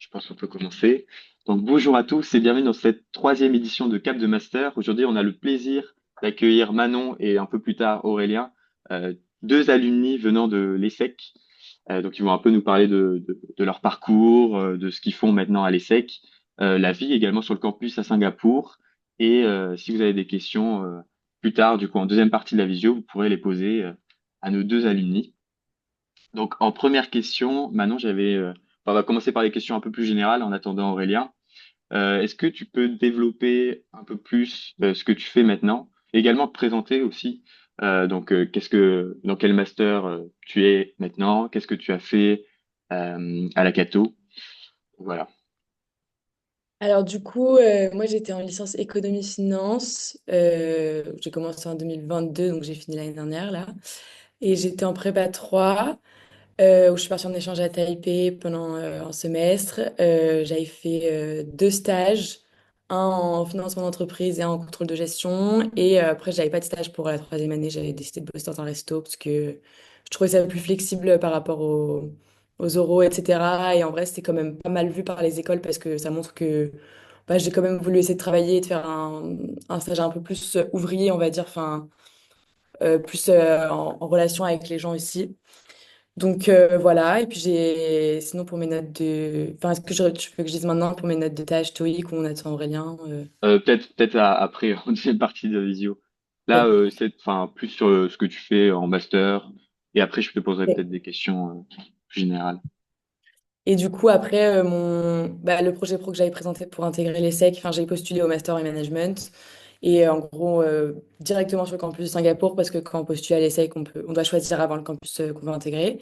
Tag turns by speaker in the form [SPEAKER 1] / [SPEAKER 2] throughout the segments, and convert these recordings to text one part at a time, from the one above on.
[SPEAKER 1] Je pense qu'on peut commencer. Donc, bonjour à tous et bienvenue dans cette troisième édition de Cap de Master. Aujourd'hui, on a le plaisir d'accueillir Manon et un peu plus tard Aurélien, deux alumni venant de l'ESSEC. Donc, ils vont un peu nous parler de leur parcours, de ce qu'ils font maintenant à l'ESSEC, la vie également sur le campus à Singapour. Et si vous avez des questions plus tard, du coup, en deuxième partie de la visio, vous pourrez les poser à nos deux alumni. Donc, en première question, Manon, on va commencer par les questions un peu plus générales en attendant Aurélien. Est-ce que tu peux développer un peu plus ce que tu fais maintenant? Et également te présenter aussi. Dans quel master tu es maintenant? Qu'est-ce que tu as fait à la Cato? Voilà.
[SPEAKER 2] Alors du coup, moi j'étais en licence économie-finance. J'ai commencé en 2022, donc j'ai fini l'année dernière là. Et j'étais en prépa 3, où je suis partie en échange à Taipei pendant un semestre. J'avais fait deux stages, un en financement d'entreprise et un en contrôle de gestion. Et après, j'avais pas de stage pour la troisième année. J'avais décidé de bosser dans un resto parce que je trouvais ça plus flexible par rapport aux oraux, etc. Et en vrai, c'était quand même pas mal vu par les écoles parce que ça montre que bah, j'ai quand même voulu essayer de travailler et de faire un stage un peu plus ouvrier, on va dire, enfin, plus en relation avec les gens ici. Donc voilà, et puis sinon pour mes notes de... Enfin, est-ce que tu veux que je dise maintenant pour mes notes de tâche TOEIC ou on attend Aurélien
[SPEAKER 1] Peut-être après, en deuxième partie de la visio. Là,
[SPEAKER 2] Ok.
[SPEAKER 1] enfin, plus sur ce que tu fais en master. Et après, je te poserai peut-être des questions plus générales.
[SPEAKER 2] Et du coup, après, le projet pro que j'avais présenté pour intégrer l'ESSEC, enfin, j'ai postulé au Master en Management. Et en gros, directement sur le campus de Singapour, parce que quand on postule à l'ESSEC, on doit choisir avant le campus qu'on veut intégrer.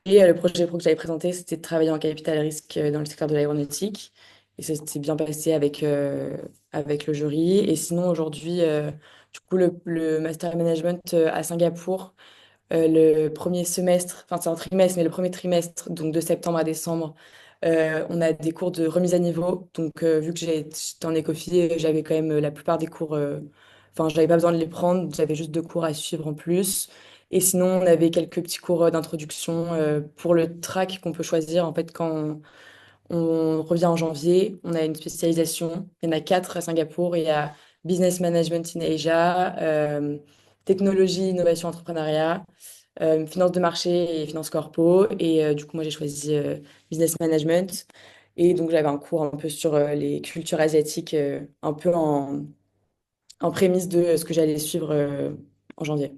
[SPEAKER 2] Et le projet pro que j'avais présenté, c'était de travailler en capital risque dans le secteur de l'aéronautique. Et ça s'est bien passé avec le jury. Et sinon, aujourd'hui, du coup, le Master Management à Singapour, le premier semestre, enfin c'est un trimestre, mais le premier trimestre, donc de septembre à décembre, on a des cours de remise à niveau. Donc vu que j'étais en écophy, j'avais quand même la plupart des cours, enfin j'avais pas besoin de les prendre, j'avais juste deux cours à suivre en plus. Et sinon, on avait quelques petits cours d'introduction pour le track qu'on peut choisir. En fait, quand on revient en janvier, on a une spécialisation. Il y en a quatre à Singapour. Il y a Business Management in Asia, Technologie, Innovation, Entrepreneuriat, Finance de marché et Finance Corpo. Et du coup, moi, j'ai choisi Business Management. Et donc, j'avais un cours un peu sur les cultures asiatiques, un peu en prémisse de ce que j'allais suivre en janvier.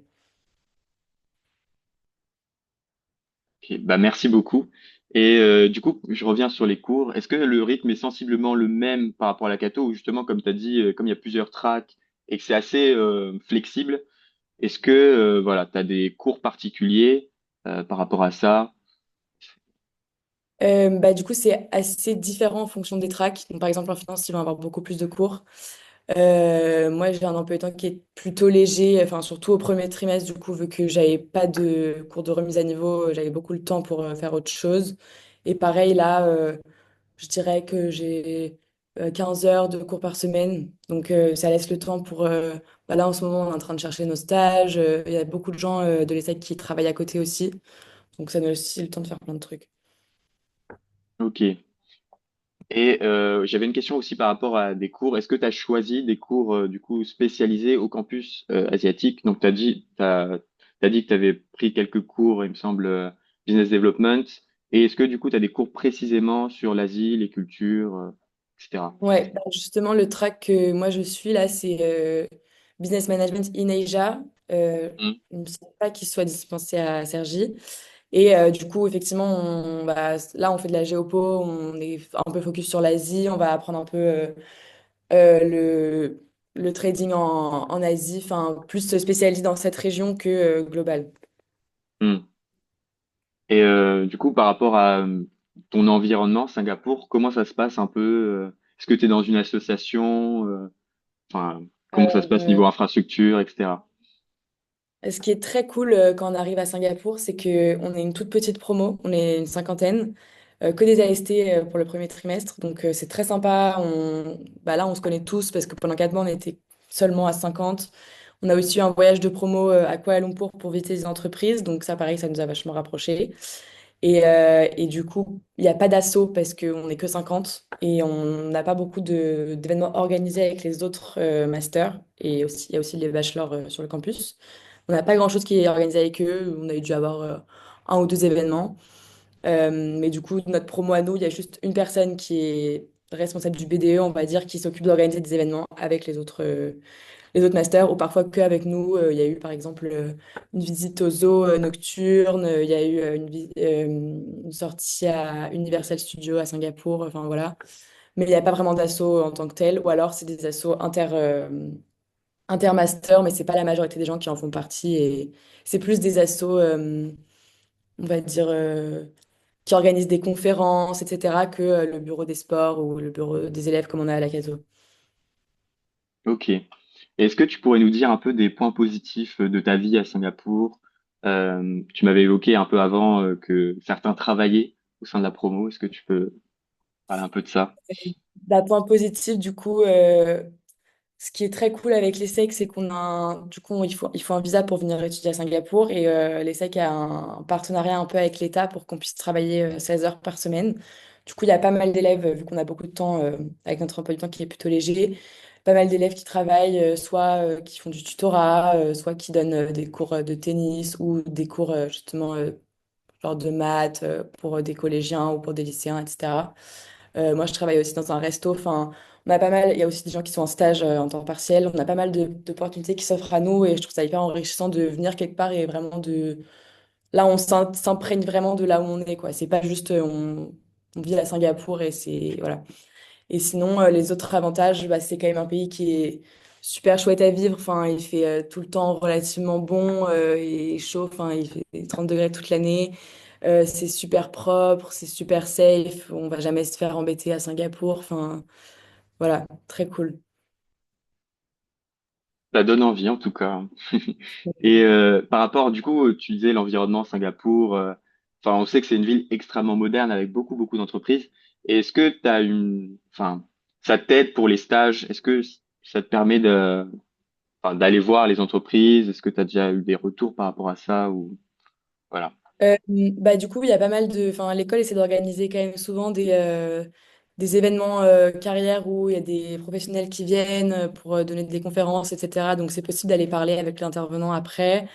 [SPEAKER 1] Ok, bah merci beaucoup. Et du coup, je reviens sur les cours. Est-ce que le rythme est sensiblement le même par rapport à la Cato ou justement, comme tu as dit, comme il y a plusieurs tracks et que c'est assez flexible, est-ce que voilà, tu as des cours particuliers par rapport à ça?
[SPEAKER 2] Du coup, c'est assez différent en fonction des tracks. Donc, par exemple, en finance, ils vont avoir beaucoup plus de cours. Moi, j'ai un emploi du temps qui est plutôt léger, enfin, surtout au premier trimestre, du coup, vu que j'avais pas de cours de remise à niveau, j'avais beaucoup le temps pour faire autre chose. Et pareil, là, je dirais que j'ai 15 heures de cours par semaine. Donc, ça laisse le temps pour... là, en ce moment, on est en train de chercher nos stages. Il y a beaucoup de gens de l'ESSEC qui travaillent à côté aussi. Donc, ça nous laisse aussi le temps de faire plein de trucs.
[SPEAKER 1] Ok. Et j'avais une question aussi par rapport à des cours. Est-ce que tu as choisi des cours du coup spécialisés au campus asiatique? Donc t'as dit que tu avais pris quelques cours, il me semble, business development. Et est-ce que du coup tu as des cours précisément sur l'Asie, les cultures, etc.
[SPEAKER 2] Ouais, bah, justement, le track que moi je suis là, c'est Business Management in Asia.
[SPEAKER 1] Mm.
[SPEAKER 2] Il ne me semble pas qu'il soit dispensé à Cergy. Et du coup, effectivement, là, on fait de la géopo, on est un peu focus sur l'Asie, on va apprendre un peu euh, le, le trading en Asie, enfin, plus spécialisé dans cette région que global.
[SPEAKER 1] Mm. Et du coup, par rapport à ton environnement, Singapour, comment ça se passe un peu? Est-ce que tu es dans une association? Enfin, comment ça se passe
[SPEAKER 2] Euh,
[SPEAKER 1] niveau infrastructure, etc.
[SPEAKER 2] Ce qui est très cool quand on arrive à Singapour, c'est que on est une toute petite promo, on est une cinquantaine, que des AST pour le premier trimestre, donc c'est très sympa. Là, on se connaît tous parce que pendant 4 mois, on était seulement à 50. On a aussi eu un voyage de promo à Kuala Lumpur pour visiter des entreprises, donc ça, pareil, ça nous a vachement rapprochés. Et du coup, il n'y a pas d'asso parce qu'on n'est que 50 et on n'a pas beaucoup d'événements organisés avec les autres masters. Et aussi, il y a aussi les bachelors sur le campus. On n'a pas grand-chose qui est organisé avec eux. On a dû avoir un ou deux événements. Mais du coup, notre promo à nous, il y a juste une personne qui est responsable du BDE, on va dire, qui s'occupe d'organiser des événements avec les autres masters, ou parfois que avec nous. Il y a eu par exemple une visite au zoo nocturne, il y a eu une sortie à Universal Studios à Singapour, enfin voilà. Mais il n'y a pas vraiment d'assaut en tant que tel, ou alors c'est des assos intermasters, mais c'est pas la majorité des gens qui en font partie, et c'est plus des assos, on va dire, qui organisent des conférences, etc., que le bureau des sports ou le bureau des élèves comme on a à la CASO.
[SPEAKER 1] Ok. Et est-ce que tu pourrais nous dire un peu des points positifs de ta vie à Singapour? Tu m'avais évoqué un peu avant que certains travaillaient au sein de la promo. Est-ce que tu peux parler un peu de ça?
[SPEAKER 2] D'un point positif, du coup, ce qui est très cool avec l'ESSEC, c'est qu'on a du coup, il faut un visa pour venir étudier à Singapour et l'ESSEC a un partenariat un peu avec l'État pour qu'on puisse travailler 16 heures par semaine. Du coup, il y a pas mal d'élèves, vu qu'on a beaucoup de temps avec notre emploi du temps qui est plutôt léger, pas mal d'élèves qui travaillent, soit qui font du tutorat, soit qui donnent des cours de tennis ou des cours justement genre de maths pour des collégiens ou pour des lycéens, etc. Moi, je travaille aussi dans un resto. Enfin, on a pas mal. Il y a aussi des gens qui sont en stage en temps partiel. On a pas mal d'opportunités qui s'offrent à nous et je trouve ça hyper enrichissant de venir quelque part et vraiment de. Là, on s'imprègne vraiment de là où on est, quoi. C'est pas juste on vit à Singapour et c'est voilà. Et sinon, les autres avantages, bah, c'est quand même un pays qui est super chouette à vivre. Enfin, il fait tout le temps relativement bon et chaud. Enfin, il fait 30 degrés toute l'année. C'est super propre, c'est super safe. On va jamais se faire embêter à Singapour. Enfin, voilà, très cool.
[SPEAKER 1] Ça donne envie en tout cas. Et par rapport, du coup, tu disais l'environnement Singapour. Enfin, on sait que c'est une ville extrêmement moderne avec beaucoup d'entreprises. Et est-ce que tu as enfin, ça t'aide pour les stages? Est-ce que ça te permet enfin, d'aller voir les entreprises? Est-ce que tu as déjà eu des retours par rapport à ça ou voilà.
[SPEAKER 2] Bah, du coup, il y a pas mal de. Enfin, l'école essaie d'organiser quand même souvent des événements carrières où il y a des professionnels qui viennent pour donner des conférences, etc. Donc, c'est possible d'aller parler avec l'intervenant après.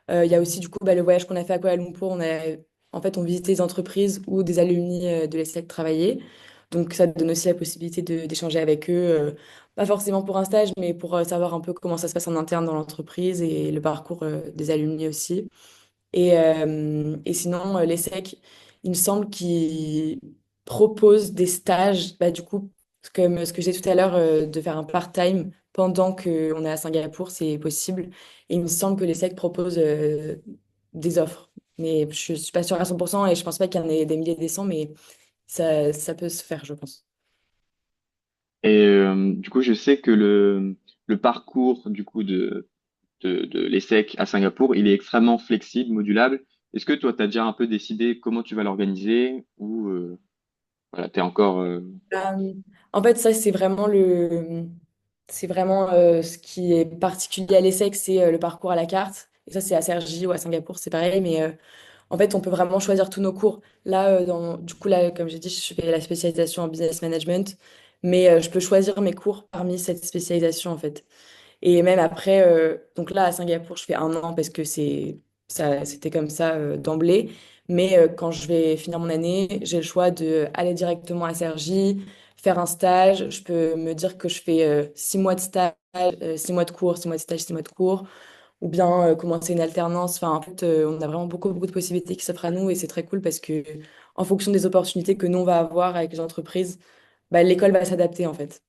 [SPEAKER 2] Il y a aussi, du coup, bah, le voyage qu'on a fait à Kuala Lumpur. En fait, on visitait des entreprises où des alumni de l'ESSEC travaillaient. Donc, ça donne aussi la possibilité d'échanger avec eux. Pas forcément pour un stage, mais pour savoir un peu comment ça se passe en interne dans l'entreprise et le parcours des alumni aussi. Et sinon, l'ESSEC, il me semble qu'il propose des stages, bah, du coup, comme ce que j'ai tout à l'heure, de faire un part-time pendant qu'on est à Singapour, c'est possible. Et il me semble que l'ESSEC propose des offres. Mais je suis pas sûre à 100% et je pense pas qu'il y en ait des milliers, des cents, mais ça peut se faire, je pense.
[SPEAKER 1] Et du coup, je sais que le parcours du coup de l'ESSEC à Singapour, il est extrêmement flexible, modulable. Est-ce que toi, tu as déjà un peu décidé comment tu vas l'organiser ou voilà, t'es encore
[SPEAKER 2] Euh, En fait, ça, c'est vraiment ce qui est particulier à l'ESSEC, c'est le parcours à la carte. Et ça, c'est à Cergy ou à Singapour, c'est pareil. Mais en fait, on peut vraiment choisir tous nos cours. Là, du coup, là, comme j'ai dit, je fais la spécialisation en business management. Mais je peux choisir mes cours parmi cette spécialisation, en fait. Et même après, donc là, à Singapour, je fais un an parce que c'était comme ça d'emblée. Mais quand je vais finir mon année, j'ai le choix de aller directement à Cergy, faire un stage. Je peux me dire que je fais 6 mois de stage, 6 mois de cours, 6 mois de stage, 6 mois de cours, ou bien commencer une alternance. Enfin, en fait, on a vraiment beaucoup de possibilités qui s'offrent à nous et c'est très cool parce que en fonction des opportunités que nous on va avoir avec les entreprises, bah, l'école va s'adapter en fait.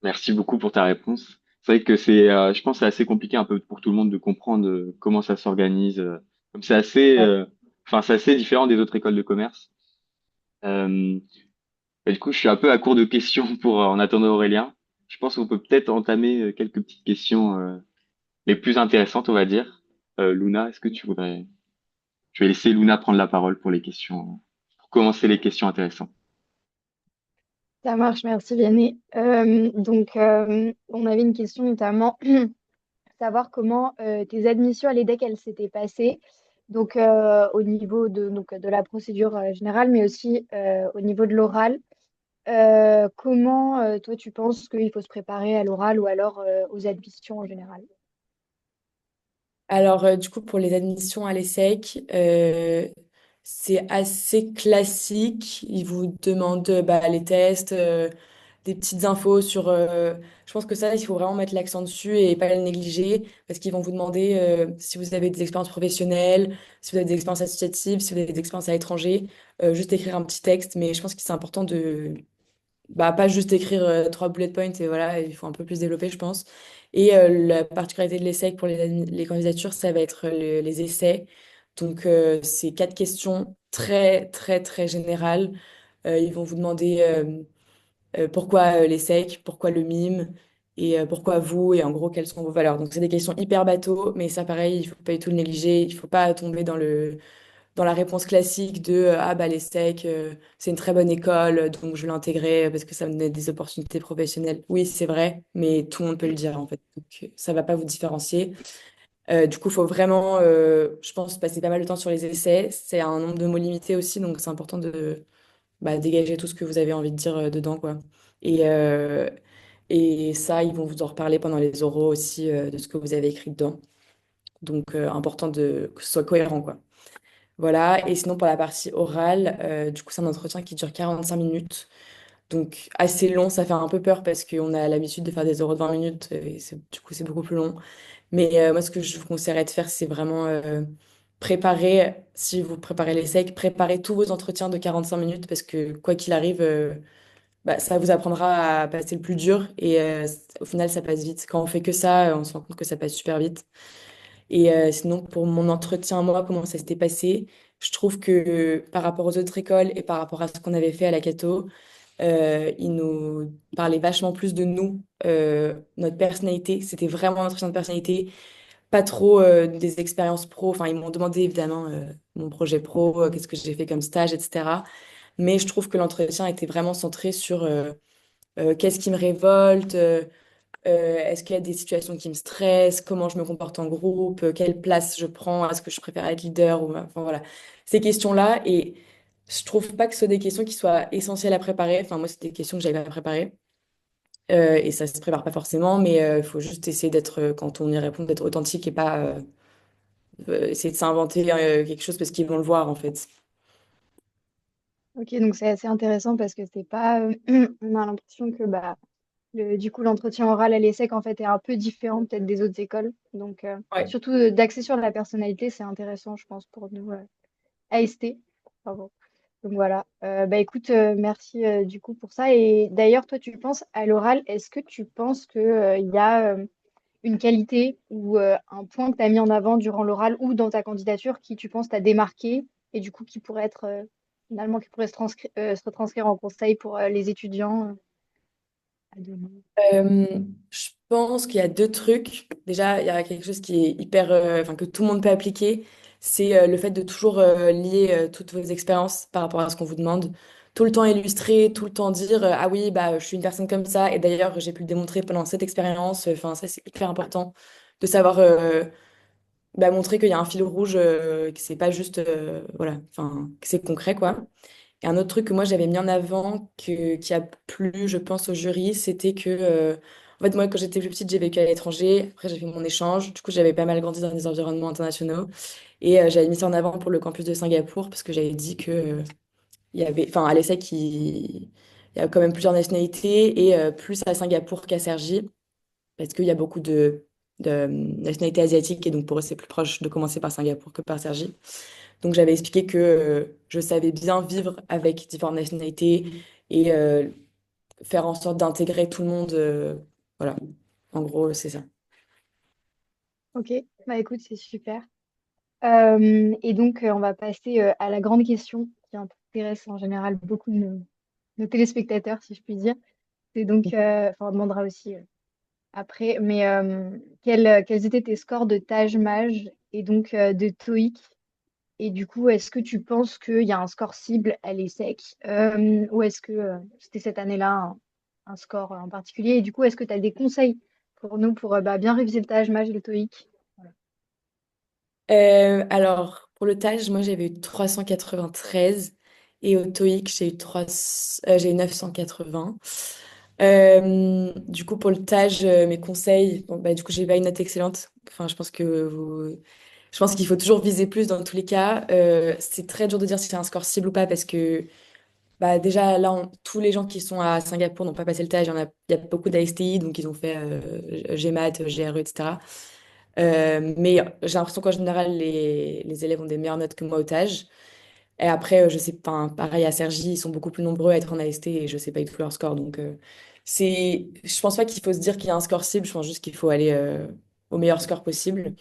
[SPEAKER 1] merci beaucoup pour ta réponse. C'est vrai que je pense que c'est assez compliqué un peu pour tout le monde de comprendre comment ça s'organise. Comme c'est assez, enfin, c'est assez différent des autres écoles de commerce. Euh, et du coup, je suis un peu à court de questions pour en attendant Aurélien. Je pense qu'on peut peut-être entamer quelques petites questions les plus intéressantes, on va dire. Luna, est-ce que tu voudrais... Je vais laisser Luna prendre la parole pour les questions, pour commencer les questions intéressantes.
[SPEAKER 3] Ça marche, merci Vianney. On avait une question notamment, savoir comment tes admissions à l'EDEC, elles s'étaient passées. Donc, au niveau de la procédure générale, mais aussi au niveau de l'oral, comment toi tu penses qu'il faut se préparer à l'oral ou alors aux admissions en général?
[SPEAKER 2] Alors, du coup, pour les admissions à l'ESSEC, c'est assez classique. Ils vous demandent bah, les tests, des petites infos sur. Je pense que ça, il faut vraiment mettre l'accent dessus et pas le négliger parce qu'ils vont vous demander si vous avez des expériences professionnelles, si vous avez des expériences associatives, si vous avez des expériences à l'étranger, juste écrire un petit texte. Mais je pense que c'est important de bah, pas juste écrire trois bullet points et voilà, il faut un peu plus développer, je pense. Et la particularité de l'essai pour les candidatures, ça va être les essais. Donc, c'est quatre questions très, très, très générales. Ils vont vous demander pourquoi l'essai, pourquoi le mime et pourquoi vous, et en gros, quelles sont vos valeurs. Donc, c'est des questions hyper bateau, mais ça, pareil, il faut pas du tout le négliger. Il faut pas tomber dans la réponse classique de ah bah les SEC, c'est une très bonne école, donc je vais l'intégrer parce que ça me donne des opportunités professionnelles. Oui, c'est vrai, mais tout le monde peut le dire en fait. Donc ça va pas vous différencier. Du coup, il faut vraiment, je pense, passer pas mal de temps sur les essais. C'est un nombre de mots limité aussi, donc c'est important de bah, dégager tout ce que vous avez envie de dire dedans, quoi. Et, euh, et ça, ils vont vous en reparler pendant les oraux aussi de ce que vous avez écrit dedans. Donc, important que ce soit cohérent, quoi. Voilà, et sinon pour la partie orale, du coup c'est un entretien qui dure 45 minutes, donc assez long, ça fait un peu peur parce qu'on a l'habitude de faire des oraux de 20 minutes, et du coup c'est beaucoup plus long. Mais moi ce que je vous conseillerais de faire, c'est vraiment préparer, si vous préparez les secs, préparer tous vos entretiens de 45 minutes parce que quoi qu'il arrive, bah, ça vous apprendra à passer le plus dur et au final ça passe vite. Quand on fait que ça, on se rend compte que ça passe super vite. Et sinon, pour mon entretien, moi, comment ça s'était passé? Je trouve que par rapport aux autres écoles et par rapport à ce qu'on avait fait à la Cato, ils nous parlaient vachement plus de nous, notre personnalité. C'était vraiment un entretien de personnalité, pas trop des expériences pro. Enfin, ils m'ont demandé évidemment mon projet pro, qu'est-ce que j'ai fait comme stage, etc. Mais je trouve que l'entretien était vraiment centré sur qu'est-ce qui me révolte. Est-ce qu'il y a des situations qui me stressent? Comment je me comporte en groupe? Quelle place je prends? Est-ce que je préfère être leader ou enfin voilà ces questions-là. Et je trouve pas que ce soit des questions qui soient essentielles à préparer. Enfin moi c'était des questions que j'avais pas préparées et ça se prépare pas forcément, mais il faut juste essayer d'être quand on y répond d'être authentique et pas essayer de s'inventer quelque chose parce qu'ils vont le voir en fait.
[SPEAKER 3] Ok, donc c'est assez intéressant parce que c'est pas, on a l'impression que bah, du coup l'entretien oral à l'ESSEC en fait est un peu différent peut-être des autres écoles. Donc
[SPEAKER 2] Ouais.
[SPEAKER 3] surtout d'axer sur la personnalité, c'est intéressant je pense pour nous AST. Pardon. Donc voilà. Bah écoute, merci du coup pour ça. Et d'ailleurs, toi, tu penses à l'oral, est-ce que tu penses que, il y a une qualité ou un point que tu as mis en avant durant l'oral ou dans ta candidature qui, tu penses, t'a démarqué et du coup qui pourrait être finalement qui pourrait se retranscrire en conseil pour les étudiants à donner?
[SPEAKER 2] Je pense qu'il y a deux trucs. Déjà, il y a quelque chose qui est hyper, enfin que tout le monde peut appliquer, c'est le fait de toujours lier toutes vos expériences par rapport à ce qu'on vous demande. Tout le temps illustrer, tout le temps dire ah oui bah je suis une personne comme ça et d'ailleurs j'ai pu le démontrer pendant cette expérience. Enfin ça c'est hyper important de savoir bah, montrer qu'il y a un fil rouge, que c'est pas juste voilà, enfin que c'est concret quoi. Et un autre truc que moi j'avais mis en avant qui a plu, je pense, au jury, c'était que, en fait, moi quand j'étais plus petite, j'ai vécu à l'étranger. Après, j'ai fait mon échange. Du coup, j'avais pas mal grandi dans des environnements internationaux. Et j'avais mis ça en avant pour le campus de Singapour parce que j'avais dit que, il y avait, enfin, à l'ESSEC, il y a quand même plusieurs nationalités et plus à Singapour qu'à Cergy parce qu'il y a beaucoup de nationalités asiatiques et donc pour eux, c'est plus proche de commencer par Singapour que par Cergy. Donc j'avais expliqué que je savais bien vivre avec différentes nationalités et faire en sorte d'intégrer tout le monde. Voilà, en gros, c'est ça.
[SPEAKER 3] Ok, bah écoute, c'est super. Et donc, on va passer à la grande question qui intéresse en général beaucoup de nos téléspectateurs, si je puis dire. C'est donc, enfin, on demandera aussi après, mais quels étaient tes scores de Taj-Maj et donc de TOEIC? Et du coup, est-ce que tu penses qu'il y a un score cible à l'ESSEC ou est-ce que c'était cette année-là un score en particulier? Et du coup, est-ce que tu as des conseils pour nous pour bah, bien réviser le Taj-Maj et le TOEIC? Voilà.
[SPEAKER 2] Alors, Pour le TAJ, moi j'avais eu 393 et au TOEIC j'ai eu 980. Du coup, pour le TAJ, mes conseils, bon, bah, du coup, j'ai pas une note excellente. Enfin, je pense qu'il faut toujours viser plus dans tous les cas. C'est très dur de dire si c'est un score cible ou pas parce que bah, déjà là, tous les gens qui sont à Singapour n'ont pas passé le TAJ. Il y a beaucoup d'ASTI, donc ils ont fait GMAT, GRE, etc. Mais j'ai l'impression qu'en général, les élèves ont des meilleures notes que moi au TAJ. Et après, je sais pas, pareil à Cergy, ils sont beaucoup plus nombreux à être en AST et je sais pas du tout leur score. Donc, je pense pas qu'il faut se dire qu'il y a un score cible, je pense juste qu'il faut aller au meilleur score possible.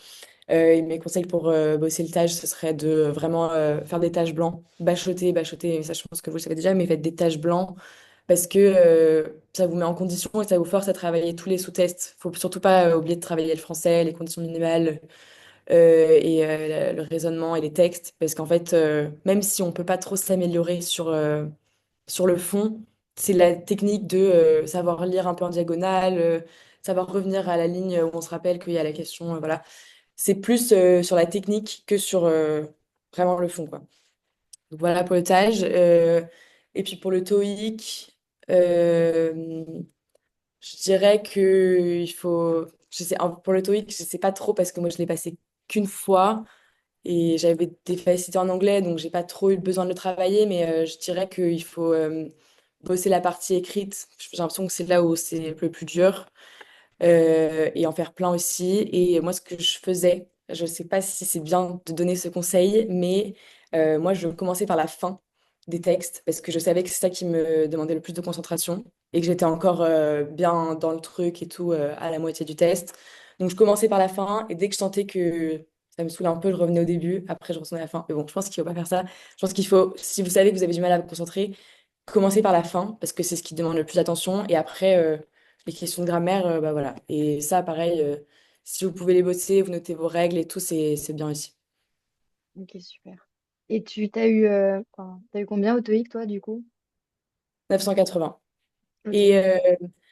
[SPEAKER 2] Et mes conseils pour bosser le tâche, ce serait de vraiment faire des tâches blancs, bachoter, bachoter, ça je pense que vous le savez déjà, mais faites des tâches blancs parce que ça vous met en condition et ça vous force à travailler tous les sous-tests. Faut surtout pas oublier de travailler le français, les conditions minimales, et le raisonnement et les textes, parce qu'en fait, même si on peut pas trop s'améliorer sur le fond, c'est la technique de savoir lire un peu en diagonale, savoir revenir à la ligne où on se rappelle qu'il y a la question, voilà. C'est plus sur la technique que sur vraiment le fond, quoi. Donc voilà pour le TAJ. Et puis pour le TOEIC, euh, je dirais que il faut, je sais, pour le TOEIC, je sais pas trop parce que moi je l'ai passé qu'une fois. Et j'avais des facilités en anglais, donc j'ai pas trop eu besoin de le travailler, mais je dirais qu'il faut bosser la partie écrite. J'ai l'impression que c'est là où c'est le plus dur et en faire plein aussi. Et moi, ce que je faisais, je sais pas si c'est bien de donner ce conseil, mais moi, je commençais par la fin des textes parce que je savais que c'est ça qui me demandait le plus de concentration et que j'étais encore bien dans le truc et tout à la moitié du test. Donc, je commençais par la fin et dès que je sentais que ça me saoulait un peu, je revenais au début. Après, je retournais à la fin. Mais bon, je pense qu'il faut pas faire ça. Je pense qu'il faut, si vous savez que vous avez du mal à vous concentrer, commencer par la fin parce que c'est ce qui demande le plus d'attention. Et après, les questions de grammaire, bah voilà. Et ça, pareil, si vous pouvez les bosser, vous notez vos règles et tout, c'est bien aussi.
[SPEAKER 3] Ok, super. Et t'as eu combien au TOEIC, toi, du coup?
[SPEAKER 2] 980.
[SPEAKER 3] Ok.
[SPEAKER 2] Et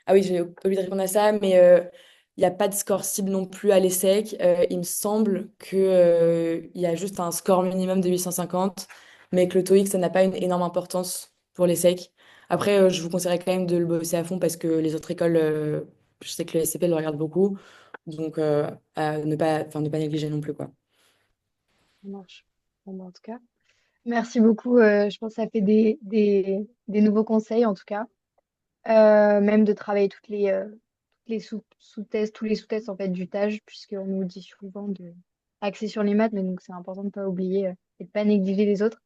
[SPEAKER 2] ah oui, j'ai oublié de répondre à ça, mais il n'y a pas de score cible non plus à l'ESSEC. Il me semble que, il y a juste un score minimum de 850, mais que le TOEIC, ça n'a pas une énorme importance pour l'ESSEC. Après, je vous conseillerais quand même de le bosser à fond parce que les autres écoles, je sais que le SCP le regarde beaucoup, donc à ne pas, enfin, ne pas négliger non plus, quoi.
[SPEAKER 3] Ça marche. Bon, bah, en tout cas, merci beaucoup. Je pense que ça fait des nouveaux conseils, en tout cas. Même de travailler toutes les sous-tests, tous les sous-tests en fait du TAJ, puisqu'on nous dit souvent de axer sur les maths, mais donc c'est important de ne pas oublier et de pas négliger les autres.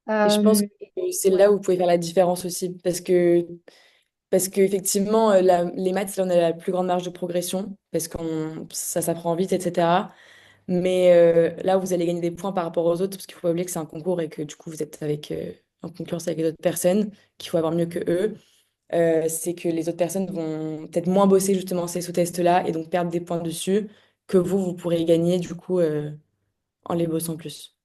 [SPEAKER 2] Et je pense
[SPEAKER 3] Et-
[SPEAKER 2] que c'est
[SPEAKER 3] ouais,
[SPEAKER 2] là où vous pouvez faire la différence aussi, parce qu'effectivement, les maths, c'est là où on a la plus grande marge de progression, parce que ça s'apprend vite, etc. Mais là, vous allez gagner des points par rapport aux autres, parce qu'il faut pas oublier que c'est un concours et que du coup, vous êtes en concurrence avec d'autres personnes, qu'il faut avoir mieux que eux. C'est que les autres personnes vont peut-être moins bosser justement ces sous-tests-là et donc perdre des points dessus que vous pourrez gagner du coup en les bossant plus.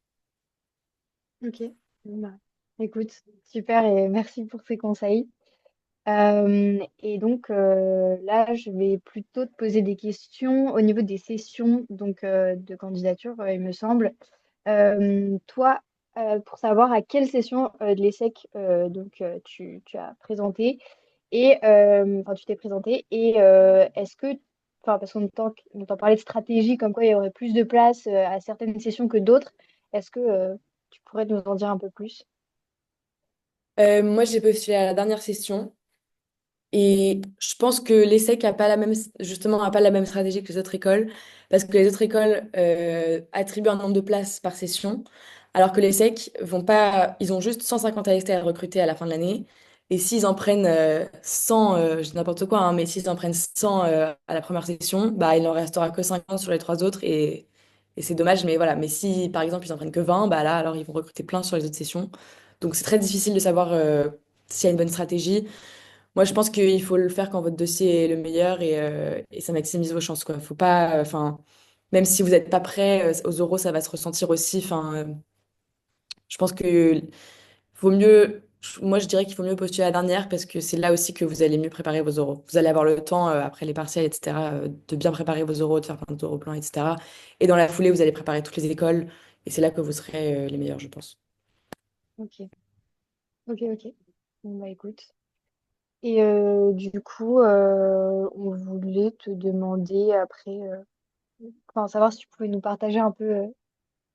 [SPEAKER 3] ok. Bon, bah, écoute, super et merci pour ces conseils. Et donc là, je vais plutôt te poser des questions au niveau des sessions de candidature, il me semble. Toi, pour savoir à quelle session de l'ESSEC tu as présenté et enfin tu t'es présenté et est-ce que enfin parce on entend parler de stratégie comme quoi il y aurait plus de place à certaines sessions que d'autres, est-ce que tu pourrais nous en dire un peu plus?
[SPEAKER 2] Moi, j'ai postulé à la dernière session. Et je pense que l'ESSEC a pas la même, justement, a pas la même stratégie que les autres écoles, parce que les autres écoles attribuent un nombre de places par session, alors que l'ESSEC vont pas, ils ont juste 150 AST à recruter à la fin de l'année. Et s'ils en prennent 100, je dis n'importe quoi, hein, mais s'ils en prennent 100 à la première session, bah, il en restera que 50 sur les trois autres. Et c'est dommage, mais voilà. Mais si, par exemple, ils en prennent que 20, bah là, alors ils vont recruter plein sur les autres sessions. Donc c'est très difficile de savoir s'il y a une bonne stratégie. Moi, je pense qu'il faut le faire quand votre dossier est le meilleur et ça maximise vos chances, quoi. Faut pas, enfin, même si vous n'êtes pas prêt, aux oraux, ça va se ressentir aussi. Enfin, je pense que vaut mieux, moi, je dirais qu'il faut mieux postuler à la dernière parce que c'est là aussi que vous allez mieux préparer vos oraux. Vous allez avoir le temps, après les partiels, etc., de bien préparer vos oraux, de faire plein d'oraux plans, etc. Et dans la foulée, vous allez préparer toutes les écoles Et c'est là que vous serez les meilleurs, je pense.
[SPEAKER 3] Ok, ok. Bon, bah écoute. Et du coup, on voulait te demander après, enfin, savoir si tu pouvais nous partager un peu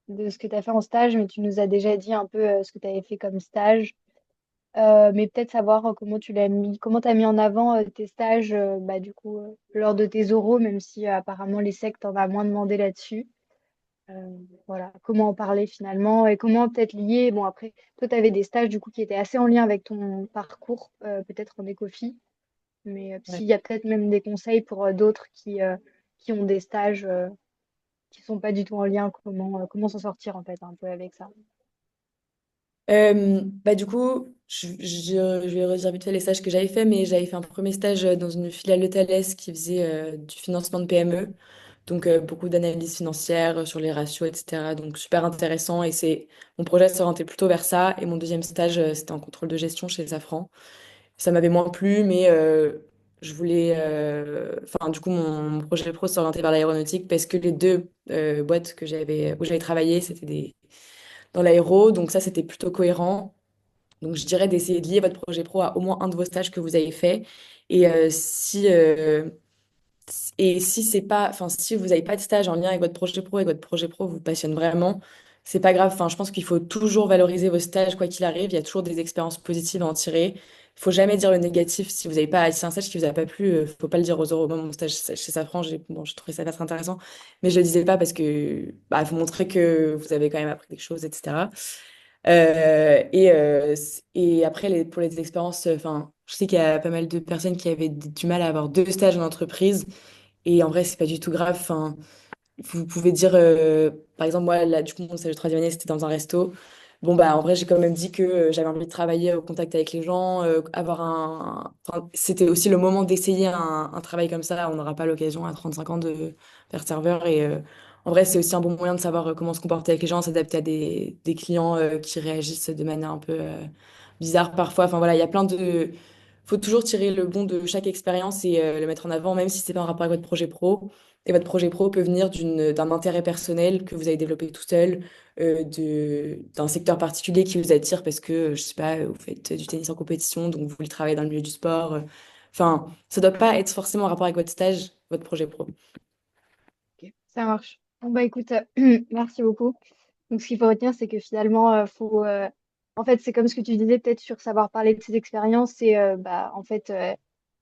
[SPEAKER 3] de ce que tu as fait en stage, mais tu nous as déjà dit un peu ce que tu avais fait comme stage. Mais peut-être savoir comment tu l'as mis, comment tu as mis en avant tes stages, bah, du coup, lors de tes oraux, même si apparemment les sectes t'en a moins demandé là-dessus. Voilà, comment en parler finalement et comment peut-être lier. Bon, après, toi, tu avais des stages du coup qui étaient assez en lien avec ton parcours, peut-être en écofi, mais
[SPEAKER 2] Ouais.
[SPEAKER 3] s'il y a peut-être même des conseils pour d'autres qui ont des stages qui sont pas du tout en lien, comment s'en sortir en fait un peu avec ça.
[SPEAKER 2] Bah, du coup, je vais redire vite fait les stages que j'avais fait, mais j'avais fait un premier stage dans une filiale de Thales qui faisait du financement de PME. Donc, beaucoup d'analyses financières sur les ratios, etc. Donc, super intéressant. Et mon projet s'orientait plutôt vers ça. Et mon deuxième stage, c'était en contrôle de gestion chez Safran. Ça m'avait moins plu, mais je voulais. Enfin, du coup, mon projet pro s'orientait vers l'aéronautique parce que les deux boîtes où j'avais travaillé, c'était dans l'aéro. Donc, ça, c'était plutôt cohérent. Donc, je dirais d'essayer de lier votre projet pro à au moins un de vos stages que vous avez fait. Et si c'est pas, enfin, si vous n'avez pas de stage en lien avec votre projet pro et que votre projet pro vous passionne vraiment, c'est pas grave. Enfin, je pense qu'il faut toujours valoriser vos stages, quoi qu'il arrive. Il y a toujours des expériences positives à en tirer. Il faut jamais dire le négatif. Si vous n'avez pas, si c'est un stage qui vous a pas plu, faut pas le dire aux euros. Moi, mon stage chez Safran, je trouvais ça pas très intéressant, mais je le disais pas parce que, bah, faut montrer que vous avez quand même appris des choses, etc. Et après, pour les expériences, enfin, je sais qu'il y a pas mal de personnes qui avaient du mal à avoir deux stages en entreprise. Et en vrai, c'est pas du tout grave. Enfin, vous pouvez dire, par exemple, moi, là, du coup, mon stage de troisième année, c'était dans un resto. Bon, bah, en vrai, j'ai quand même dit que j'avais envie de travailler au contact avec les gens, enfin, c'était aussi le moment d'essayer un travail comme ça. On n'aura pas l'occasion à 35 ans de faire serveur. Et en vrai, c'est aussi un bon moyen de savoir comment se comporter avec les gens, s'adapter à des clients qui réagissent de manière un peu bizarre parfois. Enfin, voilà, il y a plein de... Faut toujours tirer le bon de chaque expérience et le mettre en avant, même si c'est pas en rapport avec votre projet pro. Et votre projet pro peut venir d'un intérêt personnel que vous avez développé tout seul, d'un secteur particulier qui vous attire parce que, je sais pas, vous faites du tennis en compétition, donc vous voulez travailler dans le milieu du sport. Enfin, ça doit pas être forcément en rapport avec votre stage, votre projet pro.
[SPEAKER 3] Ok, ça marche. Bon, bah écoute, merci beaucoup. Donc, ce qu'il faut retenir, c'est que finalement, en fait, c'est comme ce que tu disais, peut-être sur savoir parler de ses expériences, c'est bah, en fait,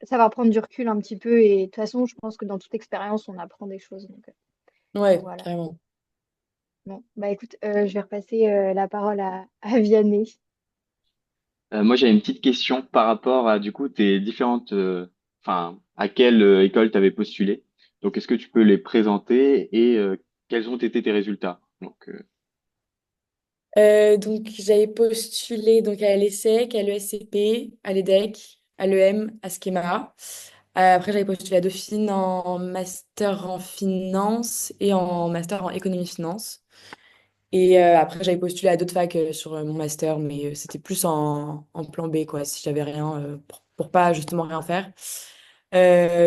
[SPEAKER 3] savoir prendre du recul un petit peu. Et de toute façon, je pense que dans toute expérience, on apprend des choses. Donc,
[SPEAKER 2] Ouais,
[SPEAKER 3] voilà.
[SPEAKER 2] carrément.
[SPEAKER 3] Bon, bah écoute, je vais repasser la parole à Vianney.
[SPEAKER 1] Moi, j'avais une petite question par rapport à, du coup, tes différentes, enfin, à quelle école tu avais postulé. Donc, est-ce que tu peux les présenter et quels ont été tes résultats? Donc,
[SPEAKER 2] Donc, j'avais postulé donc, à l'ESSEC, à l'ESCP, à l'EDEC, à l'EM, à Schema. Après, j'avais postulé à Dauphine en master en finance et en master en économie-finance. Et après, j'avais postulé à d'autres facs sur mon master, mais c'était plus en plan B, quoi, si j'avais rien, pour pas justement rien faire.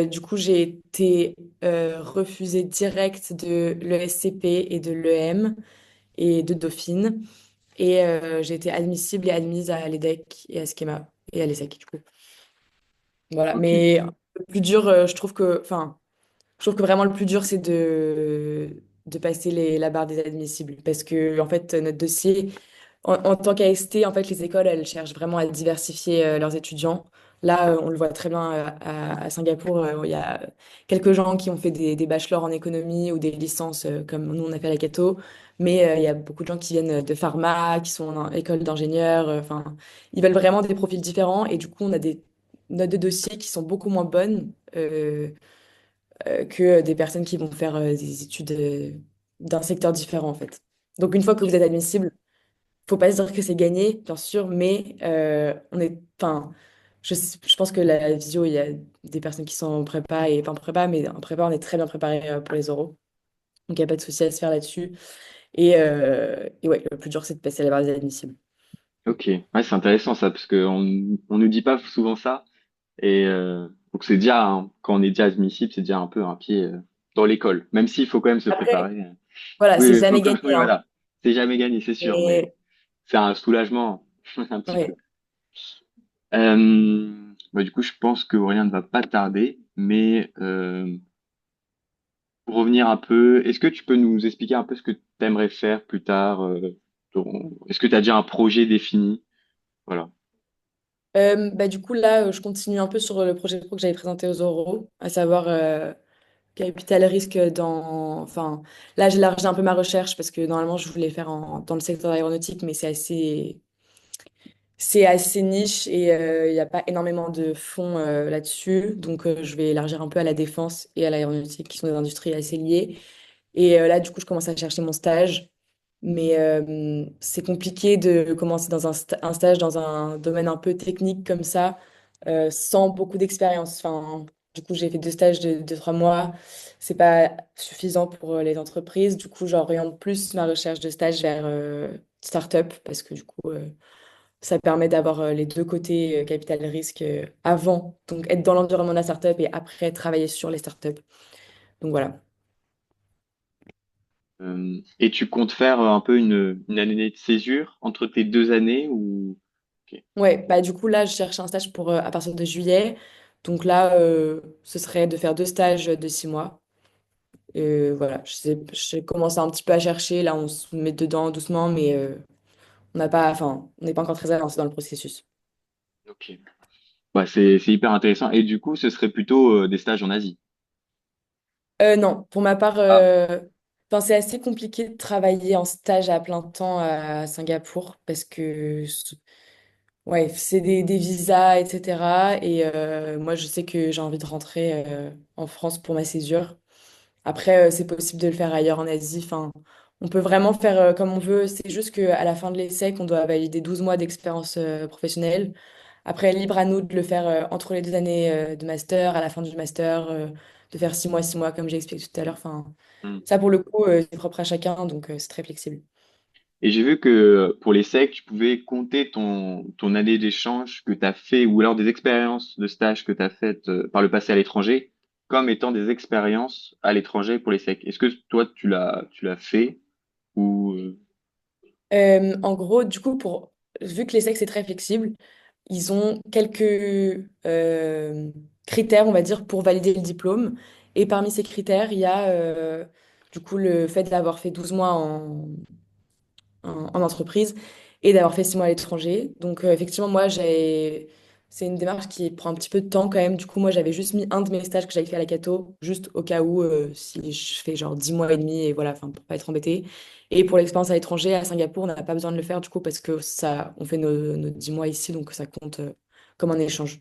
[SPEAKER 2] Du coup, j'ai été refusée directe de l'ESCP et de l'EM et de Dauphine. Et j'ai été admissible et admise à l'EDEC et à Schema et à l'ESSEC, du coup. Voilà.
[SPEAKER 1] ok,
[SPEAKER 2] Mais le plus dur, enfin, je trouve que vraiment le plus dur, c'est de passer la barre des admissibles. Parce que, en fait, notre dossier, en tant qu'AST, en fait, les écoles, elles cherchent vraiment à diversifier leurs étudiants. Là, on le voit très bien à Singapour. Il y a quelques gens qui ont fait des bachelors en économie ou des licences comme nous, on a fait à la Cato. Mais il y a beaucoup de gens qui viennent de pharma, qui sont en école d'ingénieur. Enfin, ils veulent vraiment des profils différents. Et du coup, on a des notes de dossier qui sont beaucoup moins bonnes. Que des personnes qui vont faire des études d'un secteur différent, en fait. Donc, une fois que vous êtes admissible, faut pas se dire que c'est gagné, bien sûr, mais enfin, je pense que la visio, il y a des personnes qui sont en prépa et pas en prépa, mais en prépa, on est très bien préparé pour les oraux. Donc, il n'y a pas de souci à se faire là-dessus. Et ouais, le plus dur, c'est de passer la barre des admissibles.
[SPEAKER 1] ok. Ouais, c'est intéressant ça, parce que on nous dit pas souvent ça. Et donc, c'est déjà, quand on est déjà admissible, c'est déjà un peu un pied dans l'école, même s'il faut quand même se
[SPEAKER 2] Après,
[SPEAKER 1] préparer.
[SPEAKER 2] voilà,
[SPEAKER 1] Oui,
[SPEAKER 2] c'est
[SPEAKER 1] oui,
[SPEAKER 2] jamais gagné,
[SPEAKER 1] oui,
[SPEAKER 2] hein.
[SPEAKER 1] voilà. c'est jamais gagné, c'est sûr, mais
[SPEAKER 2] Et
[SPEAKER 1] c'est un soulagement un petit peu.
[SPEAKER 2] ouais.
[SPEAKER 1] Du coup, je pense qu'Aurélien ne va pas tarder, mais pour revenir un peu, est-ce que tu peux nous expliquer un peu ce que tu aimerais faire plus tard? Est-ce que tu as déjà un projet défini? Voilà.
[SPEAKER 2] Bah, du coup, là, je continue un peu sur le projet pro que j'avais présenté aux oraux, à savoir capital risque dans... Enfin, là, j'élargis un peu ma recherche parce que normalement, je voulais faire dans le secteur aéronautique, mais c'est assez niche et il n'y a pas énormément de fonds là-dessus. Donc, je vais élargir un peu à la défense et à l'aéronautique, qui sont des industries assez liées. Et là, du coup, je commence à chercher mon stage. Mais c'est compliqué de commencer dans un stage dans un domaine un peu technique comme ça, sans beaucoup d'expérience. Enfin, du coup, j'ai fait 2 stages de 3 mois. C'est pas suffisant pour les entreprises. Du coup, j'oriente plus ma recherche de stage vers start-up parce que du coup, ça permet d'avoir les deux côtés capital risque avant. Donc, être dans l'environnement de la start-up et après travailler sur les start-up. Donc, voilà.
[SPEAKER 1] Et tu comptes faire un peu une année de césure entre tes 2 années ou... Ok.
[SPEAKER 2] Ouais, bah du coup là je cherche un stage pour à partir de juillet. Donc là ce serait de faire 2 stages de 6 mois. Voilà, j'ai commencé un petit peu à chercher. Là on se met dedans doucement, mais on n'a pas, enfin on n'est pas encore très avancé dans le processus.
[SPEAKER 1] Ok. Ouais, c'est hyper intéressant. Et du coup, ce serait plutôt des stages en Asie.
[SPEAKER 2] Non, pour ma part,
[SPEAKER 1] Ah,
[SPEAKER 2] enfin, c'est assez compliqué de travailler en stage à plein temps à Singapour parce que ouais, c'est des visas, etc. Et moi je sais que j'ai envie de rentrer en France pour ma césure. Après, c'est possible de le faire ailleurs en Asie. Enfin, on peut vraiment faire comme on veut. C'est juste qu'à la fin de l'essai, on doit valider 12 mois d'expérience professionnelle. Après, libre à nous de le faire entre les 2 années de master, à la fin du master, de faire 6 mois, 6 mois, comme j'ai expliqué tout à l'heure. Enfin,
[SPEAKER 1] hmm.
[SPEAKER 2] ça, pour le coup, c'est propre à chacun, donc c'est très flexible.
[SPEAKER 1] Et j'ai vu que pour les SEC, tu pouvais compter ton année d'échange que tu as fait ou alors des expériences de stage que tu as faites par le passé à l'étranger comme étant des expériences à l'étranger pour les SEC. Est-ce que toi, tu l'as fait ou...
[SPEAKER 2] En gros, du coup, vu que les sexes est très flexible, ils ont quelques critères, on va dire, pour valider le diplôme. Et parmi ces critères, il y a du coup le fait d'avoir fait 12 mois en entreprise et d'avoir fait 6 mois à l'étranger. Donc effectivement, c'est une démarche qui prend un petit peu de temps quand même. Du coup, moi, j'avais juste mis un de mes stages que j'avais fait à la Cato, juste au cas où, si je fais genre 10 mois et demi, et voilà, enfin, pour pas être embêtée. Et pour l'expérience à l'étranger, à Singapour, on n'a pas besoin de le faire du coup parce que ça, on fait nos 10 mois ici, donc ça compte comme un échange.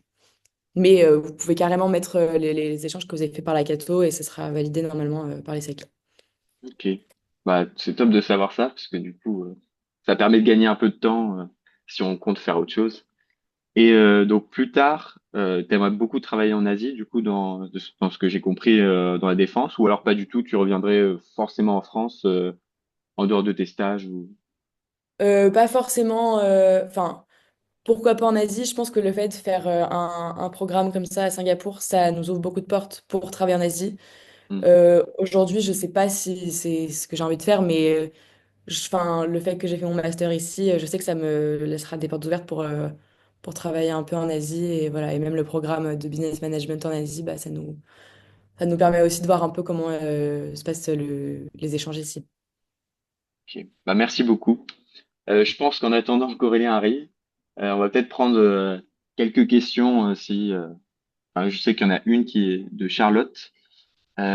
[SPEAKER 2] Mais vous pouvez carrément mettre les échanges que vous avez fait par la Cato et ce sera validé normalement par les SEC.
[SPEAKER 1] Ok. Bah, c'est top de savoir ça parce que du coup, ça permet de gagner un peu de temps si on compte faire autre chose. Et donc plus tard, tu aimerais beaucoup travailler en Asie, du coup, dans ce que j'ai compris dans la défense, ou alors pas du tout, tu reviendrais forcément en France en dehors de tes stages ou...
[SPEAKER 2] Pas forcément, enfin. Pourquoi pas en Asie? Je pense que le fait de faire un programme comme ça à Singapour, ça nous ouvre beaucoup de portes pour travailler en Asie.
[SPEAKER 1] Hmm,
[SPEAKER 2] Aujourd'hui, je sais pas si c'est ce que j'ai envie de faire, mais enfin, le fait que j'ai fait mon master ici, je sais que ça me laissera des portes ouvertes pour travailler un peu en Asie. Et voilà, et même le programme de business management en Asie, bah, ça nous permet aussi de voir un peu comment se passent les échanges ici.
[SPEAKER 1] ok. Bah, merci beaucoup. Je pense qu'en attendant qu'Aurélien arrive, on va peut-être prendre quelques questions si... enfin, je sais qu'il y en a une qui est de Charlotte.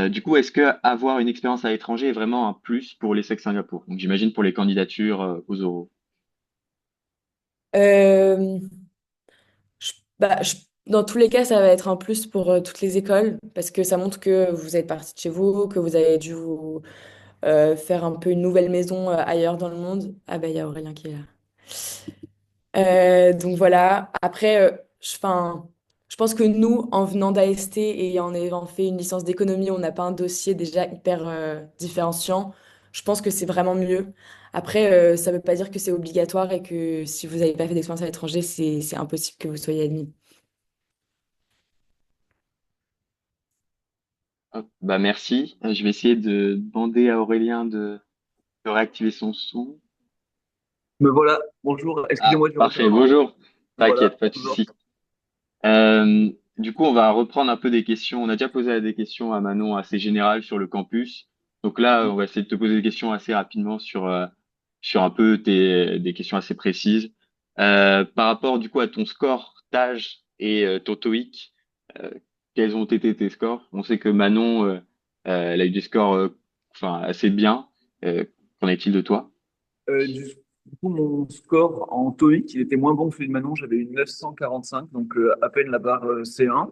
[SPEAKER 1] Du coup, est-ce que avoir une expérience à l'étranger est vraiment un plus pour l'ESSEC Singapour? Donc, j'imagine pour les candidatures aux oraux.
[SPEAKER 2] Euh, bah, dans tous les cas, ça va être un plus pour toutes les écoles parce que ça montre que vous êtes parti de chez vous, que vous avez dû vous faire un peu une nouvelle maison ailleurs dans le monde. Ah bah il y a Aurélien qui est là. Donc voilà. Après, 'fin, je pense que nous, en venant d'AST et en ayant fait une licence d'économie, on n'a pas un dossier déjà hyper différenciant. Je pense que c'est vraiment mieux. Après, ça ne veut pas dire que c'est obligatoire et que si vous n'avez pas fait d'expérience à l'étranger, c'est impossible que vous soyez admis.
[SPEAKER 1] Hop, bah merci. Je vais essayer de demander à Aurélien peut réactiver son son.
[SPEAKER 4] Me voilà, bonjour,
[SPEAKER 1] Ah,
[SPEAKER 4] excusez-moi du
[SPEAKER 1] parfait.
[SPEAKER 4] retard.
[SPEAKER 1] Bonjour.
[SPEAKER 4] Me voilà,
[SPEAKER 1] T'inquiète, pas de
[SPEAKER 4] bonjour.
[SPEAKER 1] souci. Du coup, on va reprendre un peu des questions. On a déjà posé des questions à Manon assez générales sur le campus. Donc là, on va essayer de te poser des questions assez rapidement sur un peu des questions assez précises. Par rapport du coup à ton score TAJ et ton TOEIC, euh, quels ont été tes scores? On sait que Manon, elle a eu des scores enfin, assez bien. Qu'en est-il de toi?
[SPEAKER 4] Du coup, mon score en TOEIC, il était moins bon que celui de Manon, j'avais eu 945, donc à peine la barre C1.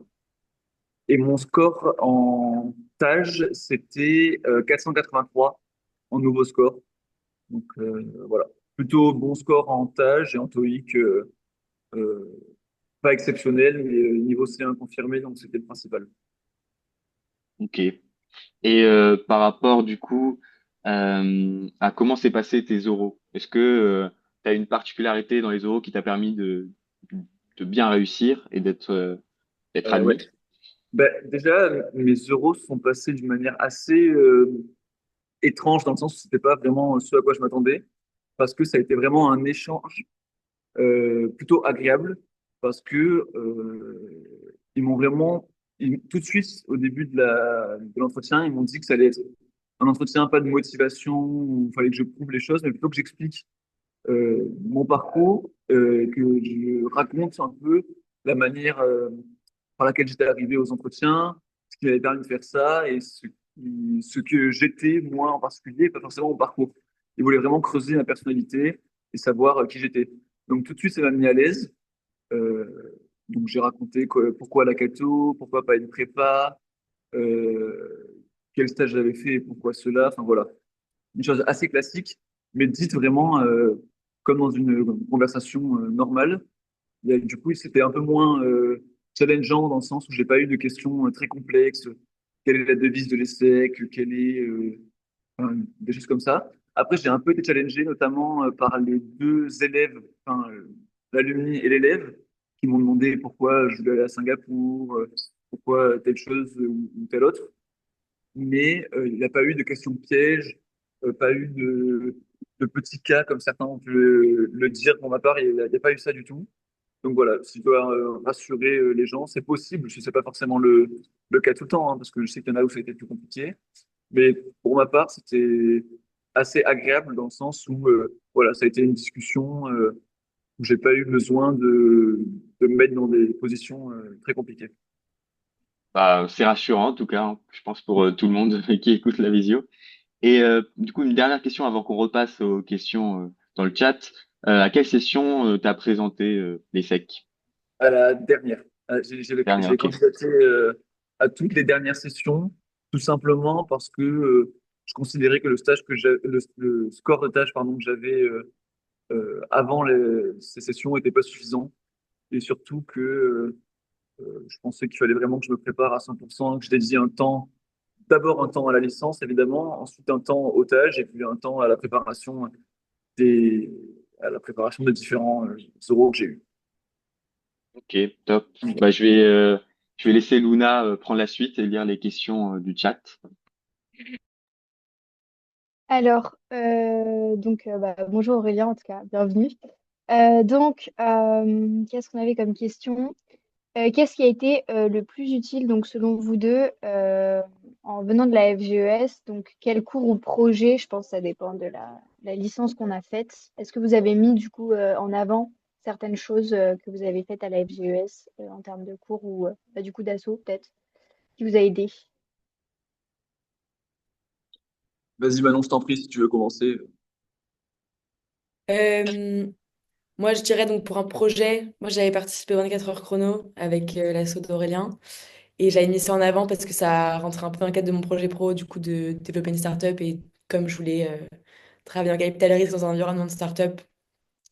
[SPEAKER 4] Et mon score en TAJ, c'était 483 en nouveau score. Donc voilà, plutôt bon score en TAJ et en TOEIC, euh, pas exceptionnel, mais niveau C1 confirmé, donc c'était le principal.
[SPEAKER 1] Ok. Et par rapport du coup à comment s'est passé tes oraux, est-ce que tu as une particularité dans les oraux qui t'a permis de bien réussir et d'être
[SPEAKER 4] Ouais.
[SPEAKER 1] admis?
[SPEAKER 4] Ben, déjà, mes euros sont passés d'une manière assez étrange dans le sens où c'était pas vraiment ce à quoi je m'attendais, parce que ça a été vraiment un échange plutôt agréable, parce que ils m'ont vraiment, tout de suite au début de l'entretien, ils m'ont dit que ça allait être un entretien pas de motivation où il fallait que je prouve les choses, mais plutôt que j'explique mon parcours, que je raconte un peu la manière par laquelle j'étais arrivé aux entretiens, ce qui m'avait permis de faire ça et ce que j'étais, moi en particulier, pas forcément mon parcours. Ils voulaient vraiment creuser ma personnalité et savoir qui j'étais. Donc tout de suite, ça m'a mis à l'aise. Euh, donc j'ai raconté pourquoi la Cato, pourquoi pas une prépa, quel stage j'avais fait et pourquoi cela. Enfin voilà, une chose assez classique, mais dite vraiment comme dans une conversation normale. Du coup, c'était un peu moins challengeant dans le sens où j'ai pas eu de questions très complexes. Quelle est la devise de l'ESSEC? Quelle est enfin, des choses comme ça. Après, j'ai un peu été challengé, notamment par les deux élèves, enfin, l'alumni et l'élève, qui m'ont demandé pourquoi je voulais aller à Singapour, pourquoi telle chose ou telle autre. Mais il n'y a pas eu de questions pièges, pas eu de petits cas comme certains ont pu le dire. Pour ma part, il n'y a pas eu ça du tout. Donc voilà, si je dois rassurer les gens, c'est possible. Je ne sais pas forcément le cas tout le temps, hein, parce que je sais qu'il y en a où ça a été plus compliqué. Mais pour ma part, c'était assez agréable dans le sens où voilà, ça a été une discussion où j'ai pas eu besoin de me mettre dans des positions très compliquées.
[SPEAKER 1] Bah, c'est rassurant en tout cas, hein, je pense pour tout le monde qui écoute la visio. Et du coup, une dernière question avant qu'on repasse aux questions dans le chat. À quelle session t'as présenté les SEC?
[SPEAKER 4] À la dernière,
[SPEAKER 1] Dernière,
[SPEAKER 4] j'ai
[SPEAKER 1] ok.
[SPEAKER 4] candidaté à toutes les dernières sessions, tout simplement parce que je considérais que le score de tâche pardon, que j'avais avant ces sessions n'était pas suffisant. Et surtout que je pensais qu'il fallait vraiment que je me prépare à 100%, que je dédie un temps, d'abord un temps à la licence, évidemment, ensuite un temps au stage et puis un temps à la préparation des, à la préparation des différents oraux que j'ai eus.
[SPEAKER 1] Ok, top. Bah, je vais laisser Luna prendre la suite et lire les questions du chat.
[SPEAKER 3] Alors, bah, bonjour Aurélien, en tout cas, bienvenue. Qu'est-ce qu'on avait comme question? Qu'est-ce qui a été le plus utile, donc, selon vous deux, en venant de la FGES? Donc, quel cours ou projet, je pense que ça dépend de la licence qu'on a faite. Est-ce que vous avez mis, du coup, en avant certaines choses que vous avez faites à la FGES en termes de cours ou, bah, du coup, d'assaut, peut-être, qui vous a aidé?
[SPEAKER 4] Vas-y, Manon, je t'en prie, si tu veux commencer.
[SPEAKER 2] Euh, Moi, je dirais donc pour un projet, moi j'avais participé au 24 heures chrono avec l'asso d'Aurélien et j'avais mis ça en avant parce que ça rentrait un peu dans le cadre de mon projet pro, du coup, de développer une startup et comme je voulais travailler en capital risque dans un environnement de startup,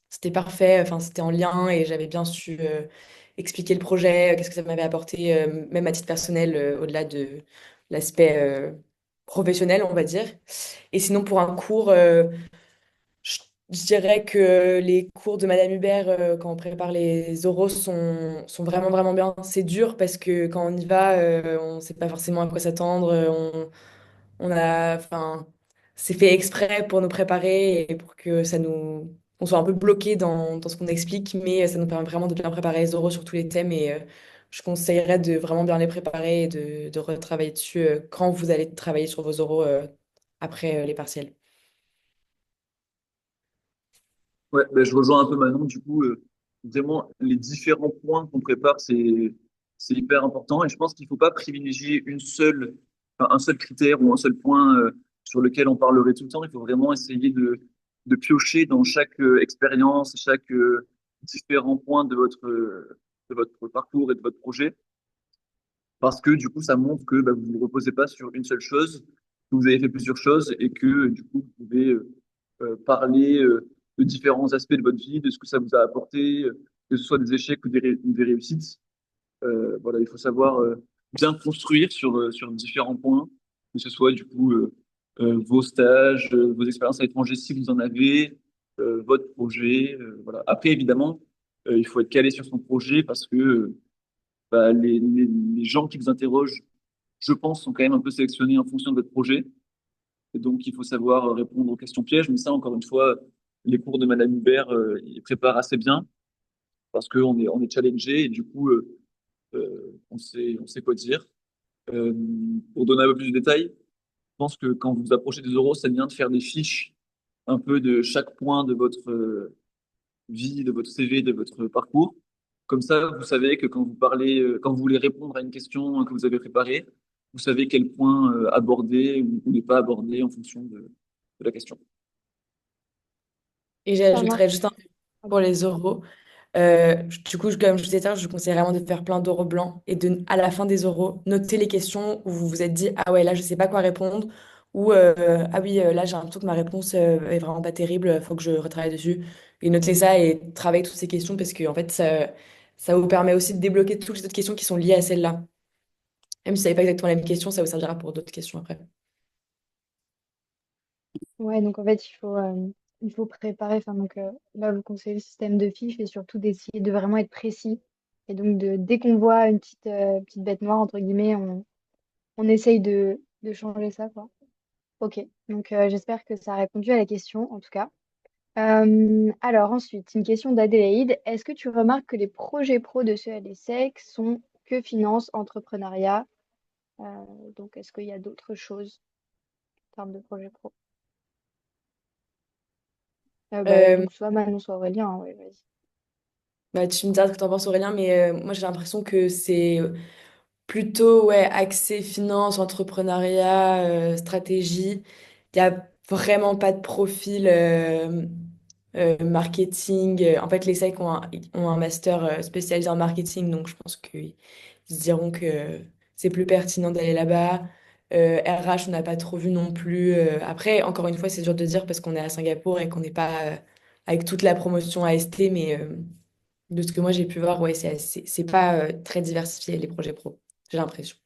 [SPEAKER 2] c'était parfait, enfin, c'était en lien et j'avais bien su expliquer le projet, qu'est-ce que ça m'avait apporté, même à titre personnel, au-delà de l'aspect professionnel, on va dire. Et sinon, pour un cours, je, je dirais que les cours de Madame Hubert, quand on prépare les oraux, sont vraiment, vraiment bien. C'est dur parce que quand on y va, on ne sait pas forcément à quoi s'attendre. On a, enfin, c'est fait exprès pour nous préparer et pour que on soit un peu bloqué dans ce qu'on explique, mais ça nous permet vraiment de bien préparer les oraux sur tous les thèmes et je conseillerais de vraiment bien les préparer et de retravailler dessus quand vous allez travailler sur vos oraux après les partiels.
[SPEAKER 4] Ouais, ben, je rejoins un peu Manon. Du coup, vraiment, les différents points qu'on prépare, c'est hyper important. Et je pense qu'il ne faut pas privilégier enfin, un seul critère ou un seul point sur lequel on parlerait tout le temps. Il faut vraiment essayer de piocher dans chaque expérience, chaque différent point de votre parcours et de votre projet. Parce que du coup, ça montre que bah, vous ne vous reposez pas sur une seule chose, que vous avez fait plusieurs choses et que du coup, vous pouvez parler de différents aspects de votre vie, de ce que ça vous a apporté, que ce soit des échecs ou des réussites. Voilà, il faut savoir bien construire sur différents points, que ce soit du coup vos stages, vos expériences à l'étranger si vous en avez, votre projet. Voilà. Après, évidemment, il faut être calé sur son projet parce que bah, les gens qui vous interrogent, je pense, sont quand même un peu sélectionnés en fonction de votre projet. Et donc, il faut savoir répondre aux questions pièges. Mais ça, encore une fois, les cours de Madame Hubert, ils préparent assez bien parce on est challengé et du coup, on sait quoi dire. Euh, pour donner un peu plus de détails, je pense que quand vous vous approchez des euros, c'est bien de faire des fiches un peu de chaque point de votre vie, de votre CV, de votre parcours. Comme ça, vous savez que quand vous parlez, quand vous voulez répondre à une question que vous avez préparée, vous savez quel point aborder ou ne pas aborder en fonction de la question.
[SPEAKER 2] Et
[SPEAKER 3] Ça
[SPEAKER 2] j'ajouterais
[SPEAKER 3] marche.
[SPEAKER 2] juste un peu
[SPEAKER 3] Pardon.
[SPEAKER 2] pour les oraux. Du coup, comme je disais tout à l'heure, je vous conseille vraiment de faire plein d'oraux blancs et de, à la fin des oraux, noter les questions où vous vous êtes dit, ah ouais, là, je sais pas quoi répondre, ou ah oui, là, j'ai l'impression que ma réponse est vraiment pas terrible, faut que je retravaille dessus. Et noter ça et travailler toutes ces questions parce que, en fait, ça vous permet aussi de débloquer toutes les autres questions qui sont liées à celle-là. Même si ça n'est pas exactement la même question, ça vous servira pour d'autres questions après.
[SPEAKER 3] Ouais, donc en fait, il faut préparer. Enfin, donc là, vous conseillez le système de fiches et surtout d'essayer de vraiment être précis. Et donc, dès qu'on voit une petite bête noire, entre guillemets, on essaye de changer ça, quoi. Ok, donc j'espère que ça a répondu à la question, en tout cas. Alors ensuite, une question d'Adélaïde. Est-ce que tu remarques que les projets pro de ce LSEC sont que finance, entrepreneuriat? Euh, donc, est-ce qu'il y a d'autres choses en termes de projets pro?
[SPEAKER 2] Euh,
[SPEAKER 3] Donc, soit Manon, soit Aurélien, hein, ouais, vas-y.
[SPEAKER 2] Bah, tu me diras ce que tu en penses, Aurélien, mais moi j'ai l'impression que c'est plutôt ouais, axé finance, entrepreneuriat, stratégie. Il n'y a vraiment pas de profil marketing. En fait, les SEC ont un master spécialisé en marketing, donc je pense qu'ils se diront que c'est plus pertinent d'aller là-bas. RH, on n'a pas trop vu non plus. Après, encore une fois, c'est dur de dire parce qu'on est à Singapour et qu'on n'est pas avec toute la promotion AST, mais de ce que moi j'ai pu voir, ouais, c'est pas très diversifié les projets pro, j'ai l'impression.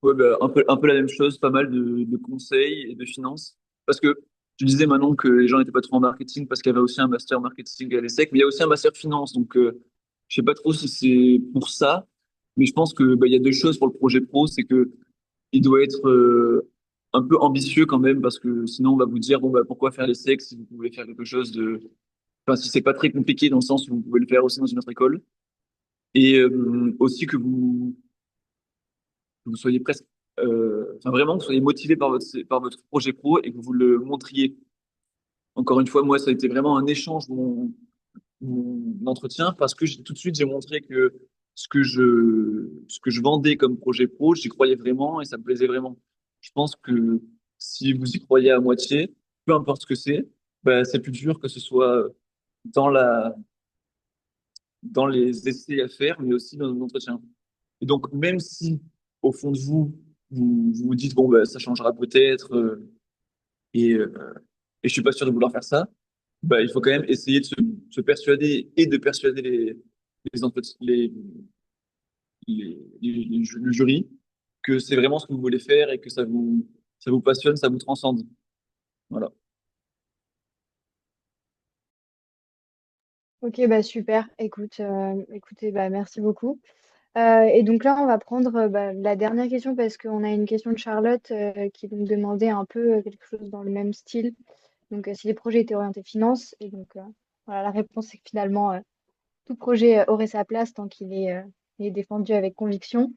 [SPEAKER 4] Ouais, bah, un peu la même chose, pas mal de conseils et de finances. Parce que tu disais maintenant que les gens n'étaient pas trop en marketing parce qu'il y avait aussi un master marketing à l'ESSEC, mais il y a aussi un master finance. Donc, je sais pas trop si c'est pour ça, mais je pense que bah, il y a deux choses pour le projet pro, c'est que il doit être un peu ambitieux quand même parce que sinon on va vous dire bon bah pourquoi faire l'ESSEC si vous pouvez faire quelque chose de, enfin si c'est pas très compliqué dans le sens où vous pouvez le faire aussi dans une autre école et aussi que vous soyez presque, enfin vraiment, que vous soyez motivé par votre projet pro et que vous le montriez. Encore une fois, moi, ça a été vraiment un échange, mon entretien, parce que tout de suite, j'ai montré que ce que je vendais comme projet pro, j'y croyais vraiment et ça me plaisait vraiment. Je pense que si vous y croyez à moitié, peu importe ce que c'est, ben, c'est plus dur que ce soit dans dans les essais à faire, mais aussi dans l'entretien. Et donc, même si, au fond de vous, vous vous dites, bon, ben, ça changera peut-être, et, euh, et je suis pas sûr de vouloir faire ça, bah, il faut quand même essayer de se persuader et de persuader les, entretiens- le jury que c'est vraiment ce que vous voulez faire et que ça vous passionne, ça vous transcende. Voilà.
[SPEAKER 3] Ok, bah super. Écoutez, bah merci beaucoup. Et donc là, on va prendre la dernière question parce qu'on a une question de Charlotte qui nous demandait un peu quelque chose dans le même style. Donc, si les projets étaient orientés finance. Et donc, voilà, la réponse c'est que finalement, tout projet aurait sa place tant il est défendu avec conviction.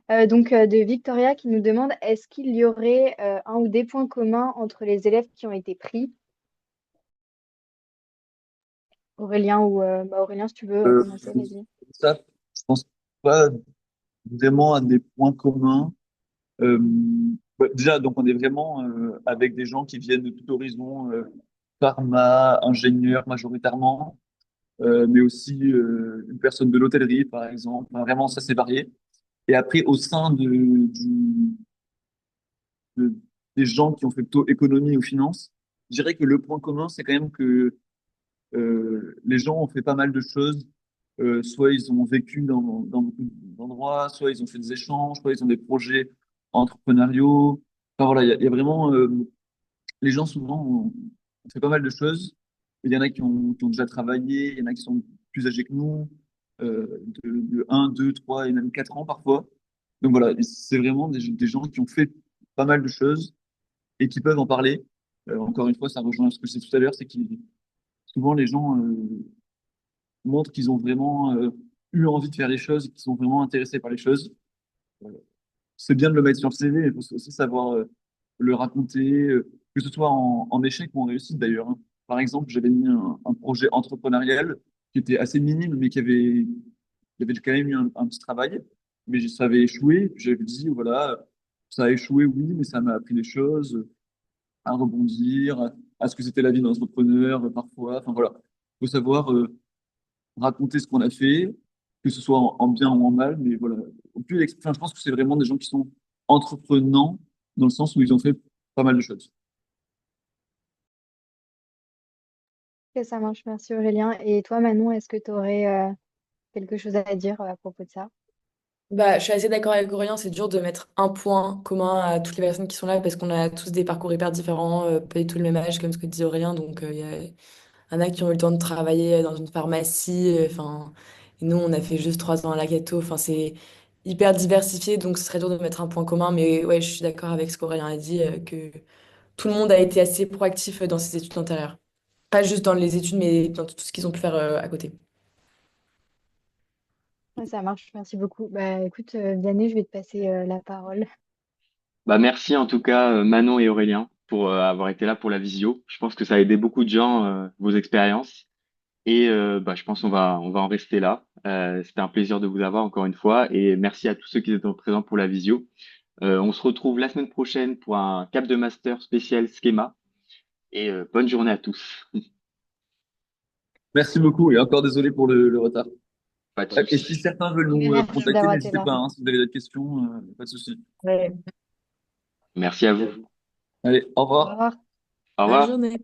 [SPEAKER 3] Donc, de Victoria qui nous demande, est-ce qu'il y aurait un ou des points communs entre les élèves qui ont été pris? Aurélien Aurélien, si tu veux
[SPEAKER 4] Euh,
[SPEAKER 3] commencer, vas-y.
[SPEAKER 4] Ça, je pense pas vraiment à des points communs. Euh, Déjà, donc on est vraiment avec des gens qui viennent de tout horizon, pharma, ingénieurs majoritairement, mais aussi une personne de l'hôtellerie, par exemple. Enfin, vraiment, ça c'est varié. Et après, au sein de- des gens qui ont fait plutôt économie ou finance, je dirais que le point commun, c'est quand même que les gens ont fait pas mal de choses. Soit ils ont vécu dans beaucoup d'endroits, soit ils ont fait des échanges, soit ils ont des projets entrepreneuriaux. Enfin voilà, il y a vraiment les gens souvent ont fait pas mal de choses. Il y en a qui ont déjà travaillé, il y en a qui sont plus âgés que nous, de 1, 2, 3 et même 4 ans parfois. Donc voilà, c'est vraiment des gens qui ont fait pas mal de choses et qui peuvent en parler. Encore une fois, ça rejoint ce que je disais tout à l'heure, c'est que souvent les gens montrent qu'ils ont vraiment eu envie de faire les choses, qu'ils sont vraiment intéressés par les choses. Euh, c'est bien de le mettre sur le CV, mais il faut aussi savoir le raconter, que ce soit en échec ou en réussite d'ailleurs, hein. Par exemple, j'avais mis un projet entrepreneurial qui était assez minime, mais qui avait quand même eu un petit travail, mais ça avait échoué. J'avais dit, voilà, ça a échoué, oui, mais ça m'a appris des choses, à rebondir, à ce que c'était la vie d'un entrepreneur parfois. Enfin voilà, il faut savoir raconter ce qu'on a fait, que ce soit en bien ou en mal, mais voilà. Au plus, enfin, je pense que c'est vraiment des gens qui sont entreprenants dans le sens où ils ont fait pas mal de choses.
[SPEAKER 3] Ok, ça marche, merci Aurélien. Et toi, Manon, est-ce que tu aurais quelque chose à dire à propos de ça?
[SPEAKER 2] Bah, je suis assez d'accord avec Aurélien, c'est dur de mettre un point commun à toutes les personnes qui sont là parce qu'on a tous des parcours hyper différents, pas du tout le même âge comme ce que disait Aurélien, donc il y en a qui ont eu le temps de travailler dans une pharmacie, enfin, et nous on a fait juste 3 ans à la gâteau, enfin c'est hyper diversifié, donc ce serait dur de mettre un point commun, mais ouais, je suis d'accord avec ce qu'Aurélien a dit, que tout le monde a été assez proactif dans ses études antérieures. Pas juste dans les études, mais dans tout ce qu'ils ont pu faire à côté.
[SPEAKER 3] Ouais, ça marche, merci beaucoup. Bah écoute, Vianney, je vais te passer la parole.
[SPEAKER 1] Bah, merci en tout cas Manon et Aurélien pour avoir été là pour la visio. Je pense que ça a aidé beaucoup de gens, vos expériences. Et bah, je pense on va en rester là. C'était un plaisir de vous avoir encore une fois. Et merci à tous ceux qui étaient présents pour la visio. On se retrouve la semaine prochaine pour un cap de master spécial schéma. Et bonne journée à tous.
[SPEAKER 4] Merci beaucoup et encore désolé pour le retard.
[SPEAKER 1] Pas de
[SPEAKER 4] Et si
[SPEAKER 1] souci.
[SPEAKER 4] certains veulent nous
[SPEAKER 3] Merci
[SPEAKER 4] contacter,
[SPEAKER 3] d'avoir été
[SPEAKER 4] n'hésitez
[SPEAKER 3] là.
[SPEAKER 4] pas, hein, si vous avez d'autres questions, pas de souci.
[SPEAKER 2] Ouais.
[SPEAKER 1] Merci à vous.
[SPEAKER 4] Allez, au
[SPEAKER 3] Au
[SPEAKER 4] revoir.
[SPEAKER 3] revoir.
[SPEAKER 1] Au
[SPEAKER 2] Bonne
[SPEAKER 1] revoir.
[SPEAKER 2] journée.